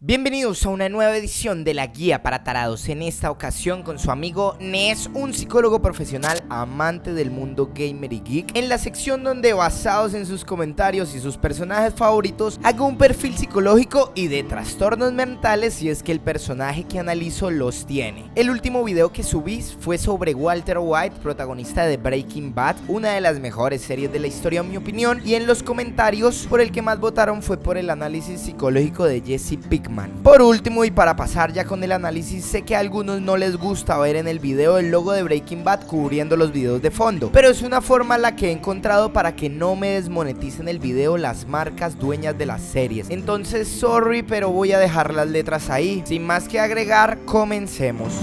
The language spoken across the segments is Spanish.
Bienvenidos a una nueva edición de la Guía para Tarados, en esta ocasión con su amigo Nes, un psicólogo profesional amante del mundo gamer y geek, en la sección donde, basados en sus comentarios y sus personajes favoritos, hago un perfil psicológico y de trastornos mentales si es que el personaje que analizo los tiene. El último video que subí fue sobre Walter White, protagonista de Breaking Bad, una de las mejores series de la historia en mi opinión, y en los comentarios por el que más votaron fue por el análisis psicológico de Jesse Pinkman. Por último, y para pasar ya con el análisis, sé que a algunos no les gusta ver en el video el logo de Breaking Bad cubriendo los videos de fondo, pero es una forma la que he encontrado para que no me desmoneticen el video las marcas dueñas de las series. Entonces, sorry, pero voy a dejar las letras ahí. Sin más que agregar, comencemos.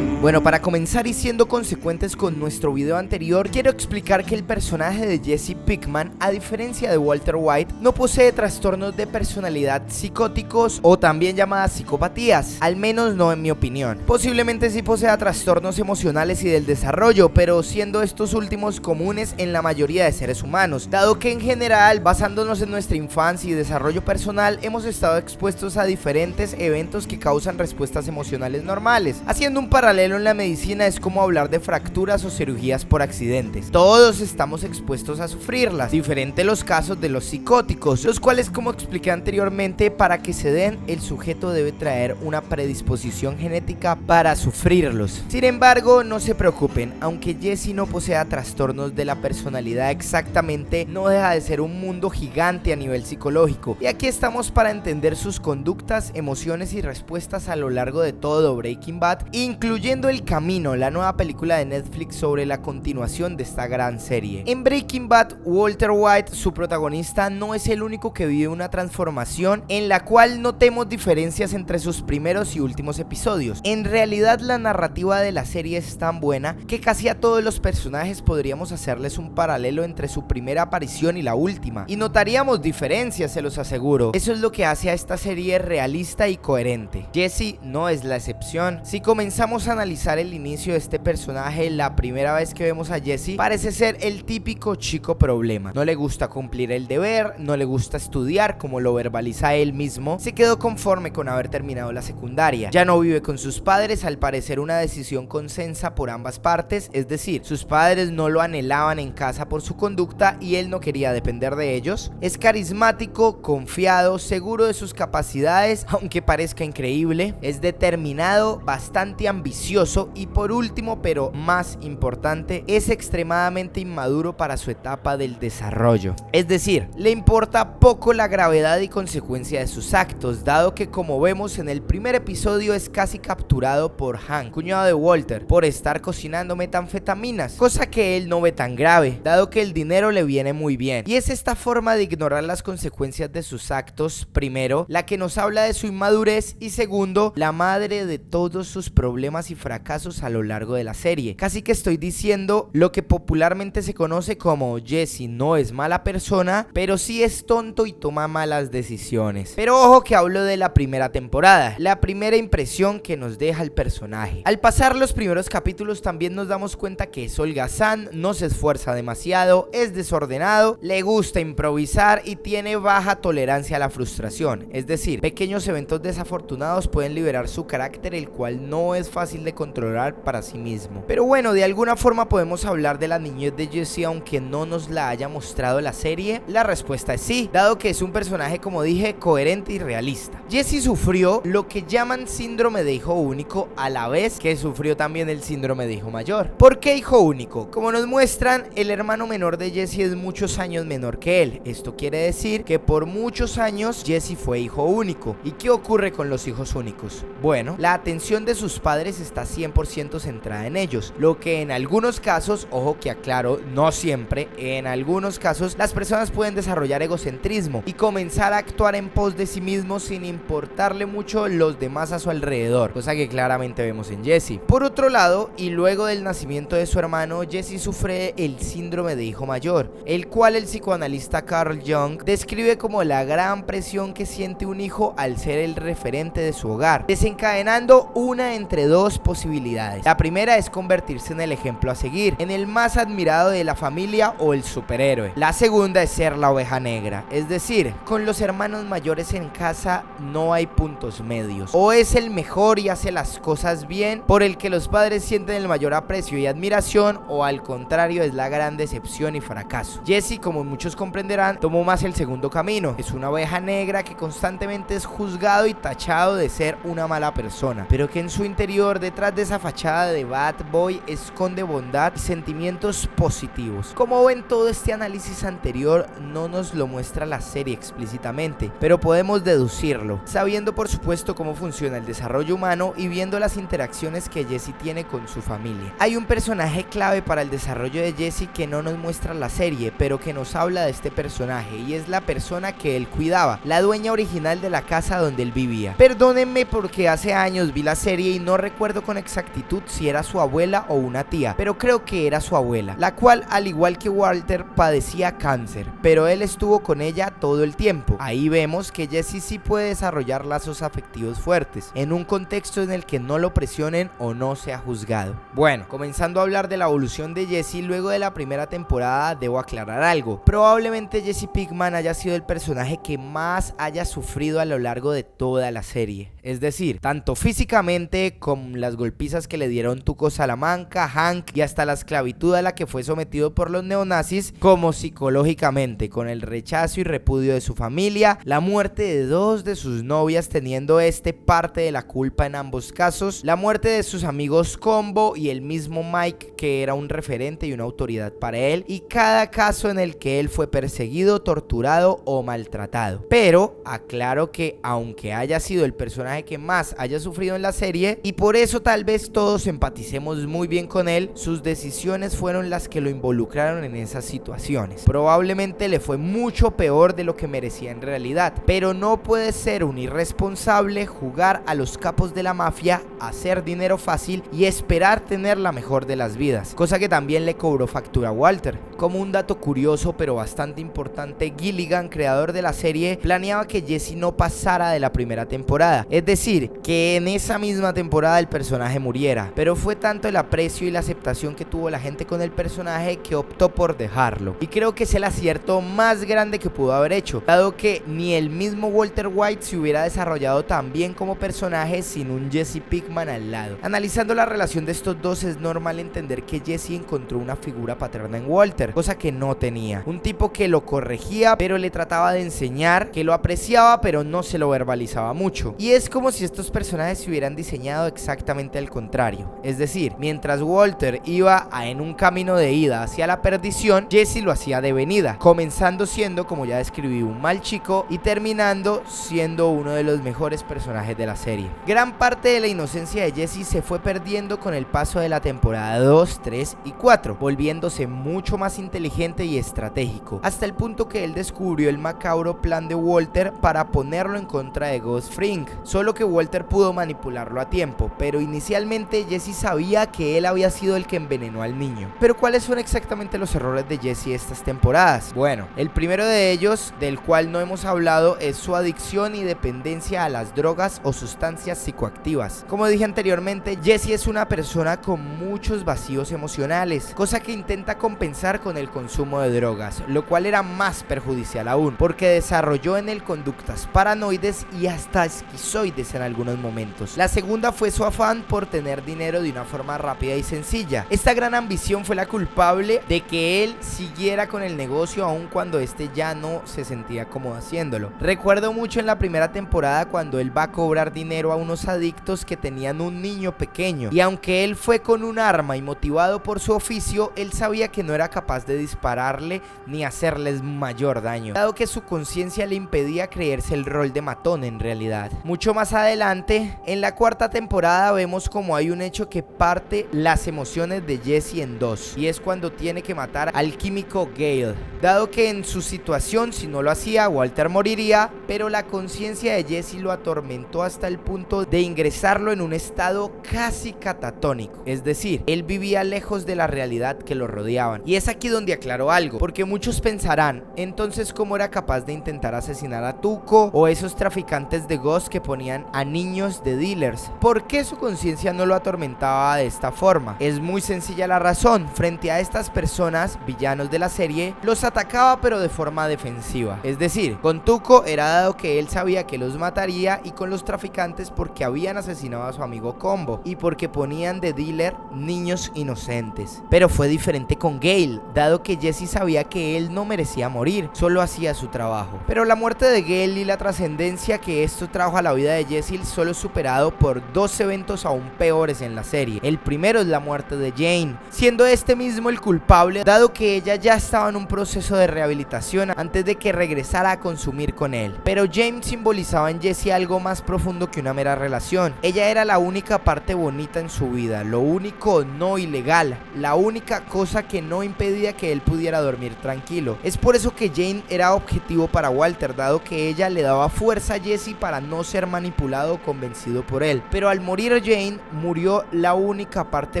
Bueno, para comenzar y siendo consecuentes con nuestro video anterior, quiero explicar que el personaje de Jesse Pinkman, a diferencia de Walter White, no posee trastornos de personalidad psicóticos o también llamadas psicopatías, al menos no en mi opinión. Posiblemente sí posea trastornos emocionales y del desarrollo, pero siendo estos últimos comunes en la mayoría de seres humanos, dado que en general, basándonos en nuestra infancia y desarrollo personal, hemos estado expuestos a diferentes eventos que causan respuestas emocionales normales. Haciendo un paralelo en la medicina, es como hablar de fracturas o cirugías por accidentes. Todos estamos expuestos a sufrirlas. Diferente los casos de los psicóticos, los cuales, como expliqué anteriormente, para que se den, el sujeto debe traer una predisposición genética para sufrirlos. Sin embargo, no se preocupen, aunque Jesse no posea trastornos de la personalidad exactamente, no deja de ser un mundo gigante a nivel psicológico, y aquí estamos para entender sus conductas, emociones y respuestas a lo largo de todo Breaking Bad, incluyendo El Camino, la nueva película de Netflix sobre la continuación de esta gran serie. En Breaking Bad, Walter White, su protagonista, no es el único que vive una transformación en la cual notemos diferencias entre sus primeros y últimos episodios. En realidad, la narrativa de la serie es tan buena que casi a todos los personajes podríamos hacerles un paralelo entre su primera aparición y la última, y notaríamos diferencias, se los aseguro. Eso es lo que hace a esta serie realista y coherente. Jesse no es la excepción. Si comenzamos a analizar el inicio de este personaje, la primera vez que vemos a Jesse parece ser el típico chico problema. No le gusta cumplir el deber, no le gusta estudiar como lo verbaliza él mismo, se quedó conforme con haber terminado la secundaria, ya no vive con sus padres, al parecer una decisión consensa por ambas partes, es decir, sus padres no lo anhelaban en casa por su conducta y él no quería depender de ellos. Es carismático, confiado, seguro de sus capacidades, aunque parezca increíble, es determinado, bastante ambicioso y, por último pero más importante, es extremadamente inmaduro para su etapa del desarrollo. Es decir, le importa poco la gravedad y consecuencia de sus actos, dado que, como vemos en el primer episodio, es casi capturado por Hank, cuñado de Walter, por estar cocinando metanfetaminas, cosa que él no ve tan grave, dado que el dinero le viene muy bien. Y es esta forma de ignorar las consecuencias de sus actos, primero, la que nos habla de su inmadurez, y segundo, la madre de todos sus problemas y fracasos a lo largo de la serie. Casi que estoy diciendo lo que popularmente se conoce como Jesse no es mala persona, pero sí es tonto y toma malas decisiones. Pero ojo que hablo de la primera temporada, la primera impresión que nos deja el personaje. Al pasar los primeros capítulos también nos damos cuenta que es holgazán, no se esfuerza demasiado, es desordenado, le gusta improvisar y tiene baja tolerancia a la frustración. Es decir, pequeños eventos desafortunados pueden liberar su carácter, el cual no es fácil de controlar para sí mismo. Pero bueno, de alguna forma podemos hablar de la niñez de Jesse aunque no nos la haya mostrado la serie. La respuesta es sí, dado que es un personaje, como dije, coherente y realista. Jesse sufrió lo que llaman síndrome de hijo único, a la vez que sufrió también el síndrome de hijo mayor. ¿Por qué hijo único? Como nos muestran, el hermano menor de Jesse es muchos años menor que él. Esto quiere decir que por muchos años Jesse fue hijo único. ¿Y qué ocurre con los hijos únicos? Bueno, la atención de sus padres está 100% centrada en ellos, lo que en algunos casos, ojo que aclaro, no siempre, en algunos casos las personas pueden desarrollar egocentrismo y comenzar a actuar en pos de sí mismos sin importarle mucho los demás a su alrededor, cosa que claramente vemos en Jesse. Por otro lado, y luego del nacimiento de su hermano, Jesse sufre el síndrome de hijo mayor, el cual el psicoanalista Carl Jung describe como la gran presión que siente un hijo al ser el referente de su hogar, desencadenando una entre dos posibilidades posibilidades. La primera es convertirse en el ejemplo a seguir, en el más admirado de la familia o el superhéroe. La segunda es ser la oveja negra, es decir, con los hermanos mayores en casa no hay puntos medios. O es el mejor y hace las cosas bien, por el que los padres sienten el mayor aprecio y admiración, o al contrario es la gran decepción y fracaso. Jesse, como muchos comprenderán, tomó más el segundo camino. Es una oveja negra que constantemente es juzgado y tachado de ser una mala persona, pero que en su interior, detrás de esa fachada de bad boy, esconde bondad y sentimientos positivos. Como ven, todo este análisis anterior no nos lo muestra la serie explícitamente, pero podemos deducirlo, sabiendo por supuesto cómo funciona el desarrollo humano y viendo las interacciones que Jesse tiene con su familia. Hay un personaje clave para el desarrollo de Jesse que no nos muestra la serie, pero que nos habla de este personaje, y es la persona que él cuidaba, la dueña original de la casa donde él vivía. Perdónenme porque hace años vi la serie y no recuerdo con exactitud si era su abuela o una tía, pero creo que era su abuela, la cual, al igual que Walter, padecía cáncer, pero él estuvo con ella todo el tiempo. Ahí vemos que Jesse sí puede desarrollar lazos afectivos fuertes, en un contexto en el que no lo presionen o no sea juzgado. Bueno, comenzando a hablar de la evolución de Jesse luego de la primera temporada, debo aclarar algo. Probablemente Jesse Pinkman haya sido el personaje que más haya sufrido a lo largo de toda la serie, es decir, tanto físicamente como las golpizas que le dieron Tuco Salamanca, Hank y hasta la esclavitud a la que fue sometido por los neonazis, como psicológicamente, con el rechazo y repudio de su familia, la muerte de dos de sus novias, teniendo parte de la culpa en ambos casos, la muerte de sus amigos Combo y el mismo Mike, que era un referente y una autoridad para él, y cada caso en el que él fue perseguido, torturado o maltratado. Pero aclaro que aunque haya sido el personaje que más haya sufrido en la serie, y por eso tal vez todos empaticemos muy bien con él, sus decisiones fueron las que lo involucraron en esas situaciones. Probablemente le fue mucho peor de lo que merecía en realidad, pero no puede ser un irresponsable jugar a los capos de la mafia, hacer dinero fácil y esperar tener la mejor de las vidas, cosa que también le cobró factura a Walter. Como un dato curioso pero bastante importante, Gilligan, creador de la serie, planeaba que Jesse no pasara de la primera temporada, es decir, que en esa misma temporada el personaje muriera, pero fue tanto el aprecio y la aceptación que tuvo la gente con el personaje que optó por dejarlo, y creo que es el acierto más grande que pudo haber hecho, dado que ni el mismo Walter White se hubiera desarrollado tan bien como personaje sin un Jesse Pinkman al lado. Analizando la relación de estos dos, es normal entender que Jesse encontró una figura paterna en Walter, cosa que no tenía, un tipo que lo corregía pero le trataba de enseñar, que lo apreciaba pero no se lo verbalizaba mucho, y es como si estos personajes se hubieran diseñado exactamente al contrario, es decir, mientras Walter iba en un camino de ida hacia la perdición, Jesse lo hacía de venida, comenzando siendo, como ya describí, un mal chico y terminando siendo uno de los mejores personajes de la serie. Gran parte de la inocencia de Jesse se fue perdiendo con el paso de la temporada 2, 3 y 4, volviéndose mucho más inteligente y estratégico, hasta el punto que él descubrió el macabro plan de Walter para ponerlo en contra de Gus Fring, solo que Walter pudo manipularlo a tiempo, pero inicialmente Jesse sabía que él había sido el que envenenó al niño. Pero ¿cuáles son exactamente los errores de Jesse estas temporadas? Bueno, el primero de ellos, del cual no hemos hablado, es su adicción y dependencia a las drogas o sustancias psicoactivas. Como dije anteriormente, Jesse es una persona con muchos vacíos emocionales, cosa que intenta compensar con el consumo de drogas, lo cual era más perjudicial aún, porque desarrolló en él conductas paranoides y hasta esquizoides en algunos momentos. La segunda fue su afán por tener dinero de una forma rápida y sencilla. Esta gran ambición fue la culpable de que él siguiera con el negocio aun cuando ya no se sentía cómodo haciéndolo. Recuerdo mucho en la primera temporada cuando él va a cobrar dinero a unos adictos que tenían un niño pequeño, y aunque él fue con un arma y motivado por su oficio, él sabía que no era capaz de dispararle ni hacerles mayor daño, dado que su conciencia le impedía creerse el rol de matón en realidad. Mucho más adelante, en la cuarta temporada, vemos como hay un hecho que parte las emociones de Jesse en dos, y es cuando tiene que matar al químico Gale, dado que en su situación, si no lo hacía, Walter moriría, pero la conciencia de Jesse lo atormentó hasta el punto de ingresarlo en un estado casi catatónico, es decir, él vivía lejos de la realidad que lo rodeaban. Y es aquí donde aclaro algo, porque muchos pensarán, entonces ¿cómo era capaz de intentar asesinar a Tuco o esos traficantes de ghost que ponían a niños de dealers? ¿Por qué su conciencia conciencia no lo atormentaba de esta forma. Es muy sencilla la razón: frente a estas personas, villanos de la serie, los atacaba pero de forma defensiva. Es decir, con Tuco era dado que él sabía que los mataría, y con los traficantes porque habían asesinado a su amigo Combo y porque ponían de dealer niños inocentes. Pero fue diferente con Gale, dado que Jesse sabía que él no merecía morir, solo hacía su trabajo. Pero la muerte de Gale y la trascendencia que esto trajo a la vida de Jesse solo es superado por dos eventos aún peores en la serie. El primero es la muerte de Jane, siendo este mismo el culpable, dado que ella ya estaba en un proceso de rehabilitación antes de que regresara a consumir con él. Pero Jane simbolizaba en Jesse algo más profundo que una mera relación. Ella era la única parte bonita en su vida, lo único no ilegal, la única cosa que no impedía que él pudiera dormir tranquilo. Es por eso que Jane era objetivo para Walter, dado que ella le daba fuerza a Jesse para no ser manipulado o convencido por él. Pero al morir Jane, murió la única parte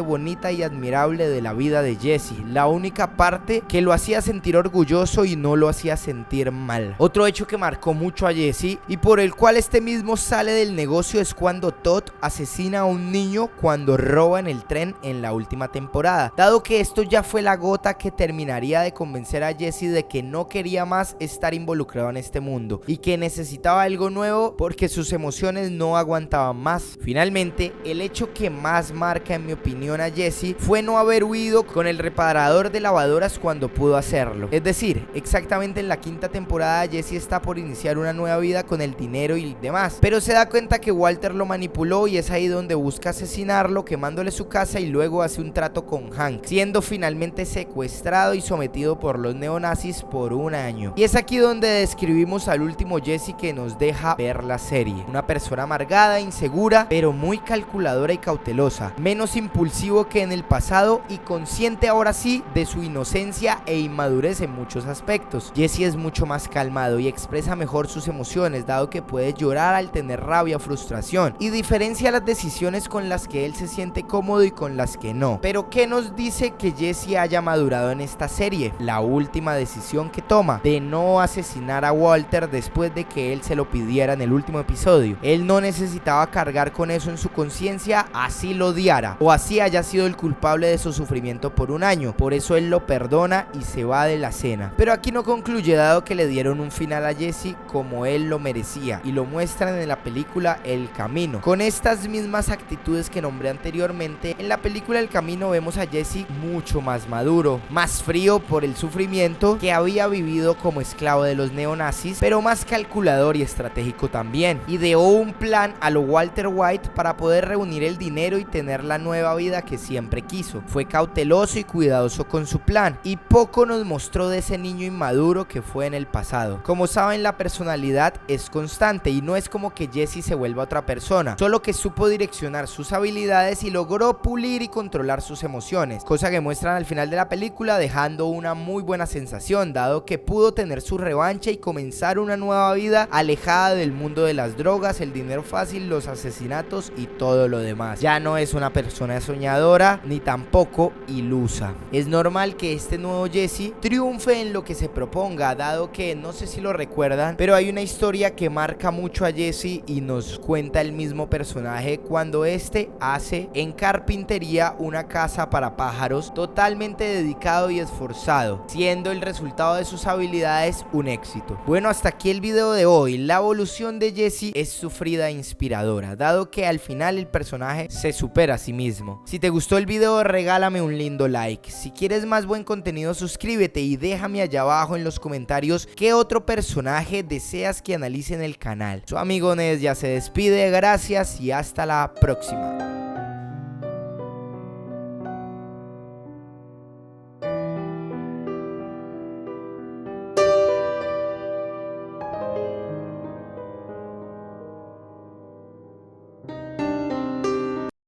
bonita y admirable de la vida de Jesse, la única parte que lo hacía sentir orgulloso y no lo hacía sentir mal. Otro hecho que marcó mucho a Jesse y por el cual este mismo sale del negocio es cuando Todd asesina a un niño cuando roba en el tren en la última temporada, dado que esto ya fue la gota que terminaría de convencer a Jesse de que no quería más estar involucrado en este mundo y que necesitaba algo nuevo porque sus emociones no aguantaban más. Finalmente, el hecho que más marca en mi opinión a Jesse fue no haber huido con el reparador de lavadoras cuando pudo hacerlo. Es decir, exactamente en la quinta temporada Jesse está por iniciar una nueva vida con el dinero y demás, pero se da cuenta que Walter lo manipuló y es ahí donde busca asesinarlo, quemándole su casa, y luego hace un trato con Hank, siendo finalmente secuestrado y sometido por los neonazis por un año. Y es aquí donde describimos al último Jesse que nos deja ver la serie: una persona amargada, insegura, pero muy calculadora y cautelosa, menos impulsivo que en el pasado y consciente ahora sí de su inocencia e inmadurez en muchos aspectos. Jesse es mucho más calmado y expresa mejor sus emociones, dado que puede llorar al tener rabia o frustración, y diferencia las decisiones con las que él se siente cómodo y con las que no. Pero ¿qué nos dice que Jesse haya madurado en esta serie? La última decisión que toma, de no asesinar a Walter después de que él se lo pidiera en el último episodio. Él no necesitaba cargar con eso en su conciencia, así lo odiara o así haya sido el culpable de su sufrimiento por un año. Por eso él lo perdona y se va de la cena. Pero aquí no concluye, dado que le dieron un final a Jesse como él lo merecía, y lo muestran en la película El Camino, con estas mismas actitudes que nombré anteriormente. En la película El Camino vemos a Jesse mucho más maduro, más frío por el sufrimiento que había vivido como esclavo de los neonazis, pero más calculador y estratégico también. Ideó un plan a lo Walter White para poder reunir el dinero y tener la nueva vida que siempre quiso. Fue cauteloso y cuidadoso con su plan, y poco nos mostró de ese niño inmaduro que fue en el pasado. Como saben, la personalidad es constante y no es como que Jesse se vuelva otra persona, solo que supo direccionar sus habilidades y logró pulir y controlar sus emociones, cosa que muestran al final de la película, dejando una muy buena sensación, dado que pudo tener su revancha y comenzar una nueva vida alejada del mundo de las drogas, el dinero fácil, los asesinatos y todo lo demás. Ya no es una persona soñadora ni tampoco ilusa. Es normal que este nuevo Jesse triunfe en lo que se proponga, dado que, no sé si lo recuerdan, pero hay una historia que marca mucho a Jesse y nos cuenta el mismo personaje cuando este hace en carpintería una casa para pájaros, totalmente dedicado y esforzado, siendo el resultado de sus habilidades un éxito. Bueno, hasta aquí el video de hoy. La evolución de Jesse es sufrida e inspiradora, dado que al final el personaje se supera a sí mismo. Si te gustó el video, regálame un lindo like. Si quieres más buen contenido, suscríbete y déjame allá abajo en los comentarios qué otro personaje deseas que analice en el canal. Su amigo Ness ya se despide, gracias y hasta la próxima.